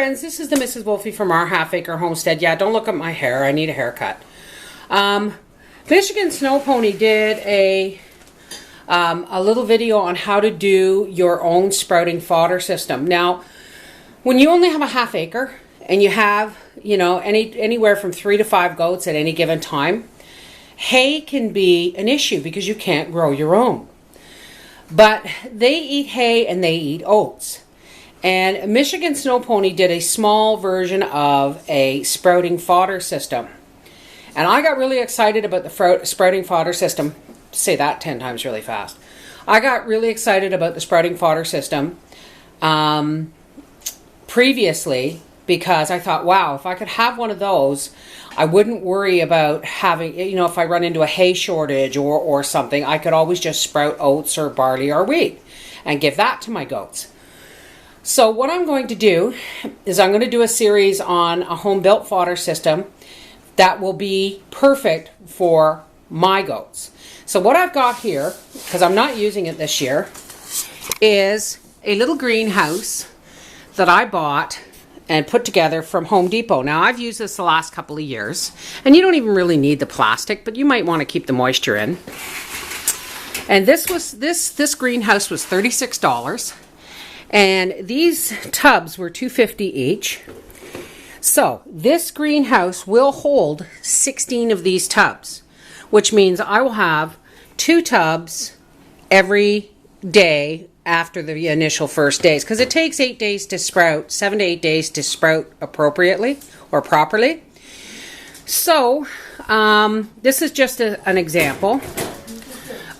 friends, this is the Mrs. Wolfie from our Half Acre Homestead. Yeah, don't look at my hair. I need a haircut. Michigan Snow Pony did a little video on how to do your own sprouting fodder system. Now, when you only have a half acre and you have, you know, anywhere from 3 to 5 goats at any given time, hay can be an issue because you can't grow your own. But they eat hay and they eat oats. And Michigan Snow Pony did a small version of a sprouting fodder system. And I got really excited about the sprouting fodder system. Say that 10 times really fast. I got really excited about the sprouting fodder system previously because I thought, wow, if I could have one of those, I wouldn't worry about having, you know, if I run into a hay shortage or something, I could always just sprout oats or barley or wheat and give that to my goats. So what I'm going to do is I'm going to do a series on a home-built fodder system that will be perfect for my goats. So what I've got here, because I'm not using it this year, is a little greenhouse that I bought and put together from Home Depot. Now, I've used this the last couple of years, and you don't even really need the plastic, but you might want to keep the moisture in. And this greenhouse was $36. And these tubs were $2.50 each. So this greenhouse will hold 16 of these tubs, which means I will have 2 tubs every day after the initial first days, because it takes 8 days to sprout, 7 to 8 days to sprout appropriately or properly. So this is just an example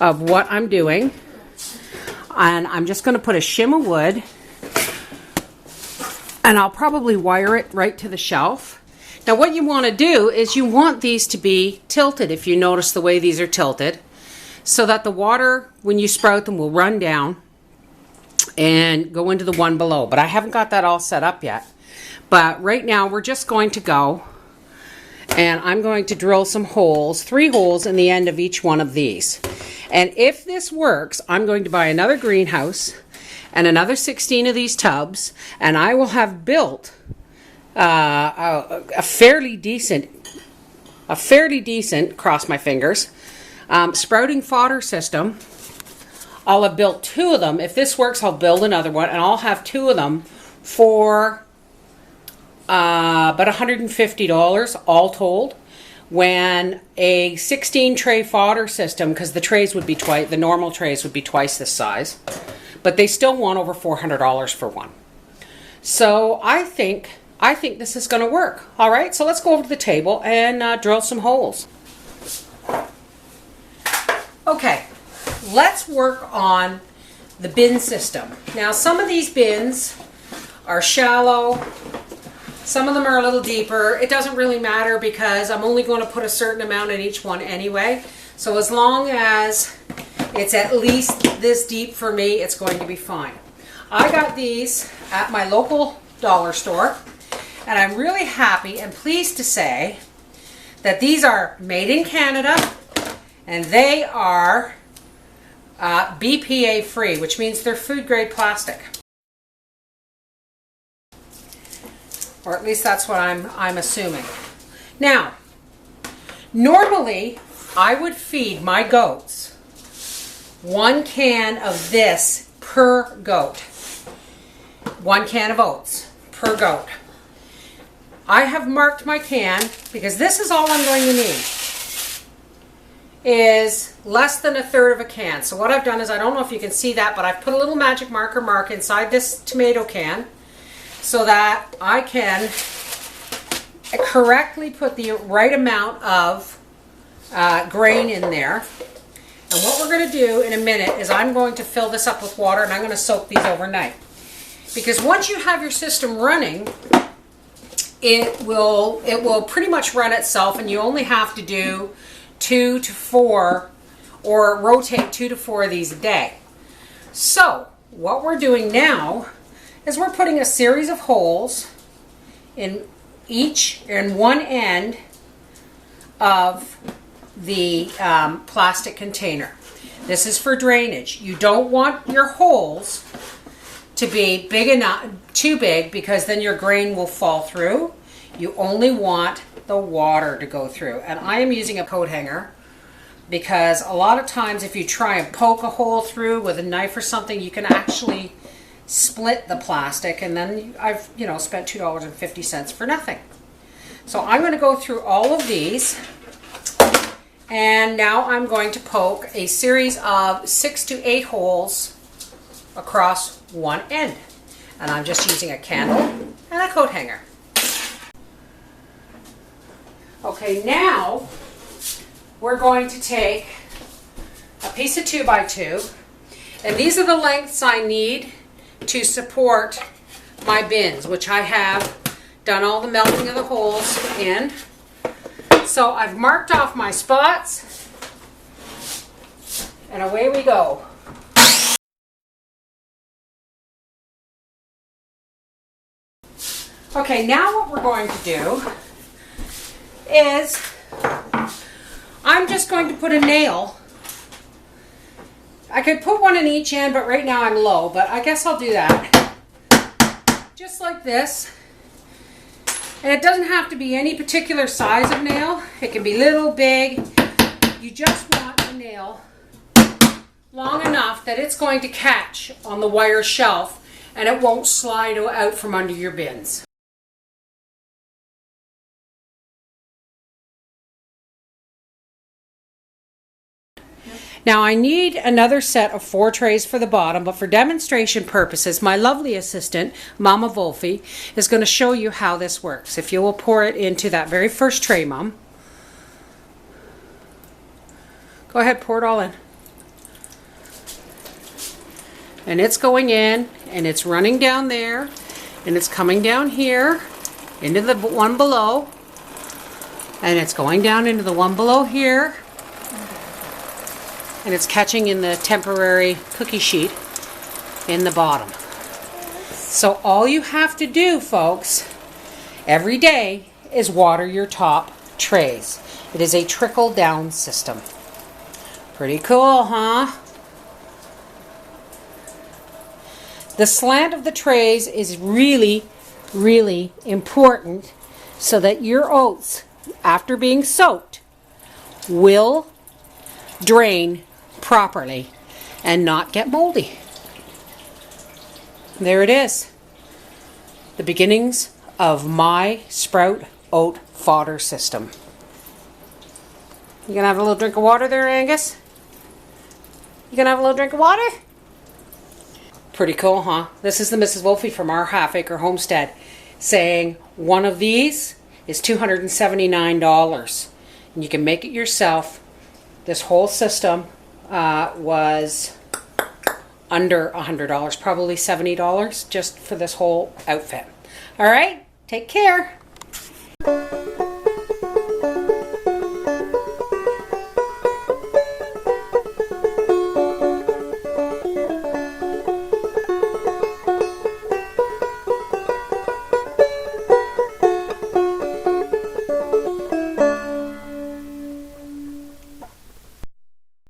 of what I'm doing. And I'm just going to put a shim of wood, and I'll probably wire it right to the shelf. Now what you want to do is you want these to be tilted, if you notice the way these are tilted, so that the water, when you sprout them, will run down and go into the one below. But I haven't got that all set up yet. But right now we're just going to go, and I'm going to drill some holes, 3 holes in the end of each one of these. And if this works, I'm going to buy another greenhouse and another 16 of these tubs, and I will have built a fairly decent, cross my fingers, sprouting fodder system. I'll have built 2 of them. If this works, I'll build another one, and I'll have 2 of them for about $150 all told. When a 16 tray fodder system, because the trays would be the normal trays would be twice this size, but they still want over $400 for one. So I think this is going to work. All right, so let's go over to the table and drill some holes. Okay, let's work on the bin system. Now, some of these bins are shallow. Some of them are a little deeper. It doesn't really matter because I'm only going to put a certain amount in each one anyway. So as long as it's at least this deep for me, it's going to be fine. I got these at my local dollar store, and I'm really happy and pleased to say that these are made in Canada, and they are BPA free, which means they're food grade plastic. Or at least that's what I'm assuming. Now, normally I would feed my goats 1 can of this per goat. 1 can of oats per goat. I have marked my can because this is all I'm going to need. Is less than 1/3 of a can. So what I've done is, I don't know if you can see that, but I've put a little magic marker mark inside this tomato can, so that I can correctly put the right amount of grain in there. And what we're going to do in a minute is I'm going to fill this up with water, and I'm going to soak these overnight. Because once you have your system running, it will pretty much run itself, and you only have to do 2 to 4 or rotate 2 to 4 of these a day. So what we're doing now is we're putting a series of holes in one end of the plastic container. This is for drainage. You don't want your holes to be big enough, too big, because then your grain will fall through. You only want the water to go through. And I am using a coat hanger because a lot of times if you try and poke a hole through with a knife or something, you can actually split the plastic, and then I've, you know, spent $2.50 for nothing. So I'm going to go through all of these, and now I'm going to poke a series of 6 to 8 holes across one end. And I'm just using a candle and a coat hanger. Okay, now we're going to take a piece of 2x2, and these are the lengths I need to support my bins, which I have done all the melting of the holes in. So I've marked off my spots, and away we go. Okay, now what we're going to do is I'm just going to put a nail. I could put one in each end, but right now I'm low, but I guess I'll do that. Just like this. And it doesn't have to be any particular size of nail. It can be little, big. You just want the nail long enough that it's going to catch on the wire shelf and it won't slide out from under your bins. Now I need another set of 4 trays for the bottom, but for demonstration purposes, my lovely assistant, Mama Wolfie, is going to show you how this works. If you will pour it into that very first tray, Mom. Go ahead, pour it all in. And it's going in, and it's running down there, and it's coming down here, into the one below, and it's going down into the one below here, and it's catching in the temporary cookie sheet in the bottom. So all you have to do, folks, every day is water your top trays. It is a trickle down system. Pretty cool, huh? The slant of the trays is really, really important so that your oats, after being soaked, will drain properly and not get moldy. There it is. The beginnings of my sprout oat fodder system. You gonna have a little drink of water there, Angus? You gonna have a little drink of water? Pretty cool, huh? This is the Mrs. Wolfie from our half-acre homestead saying one of these is $279 and you can make it yourself. This whole system was under $100, probably $70 just for this whole outfit. All right, take care.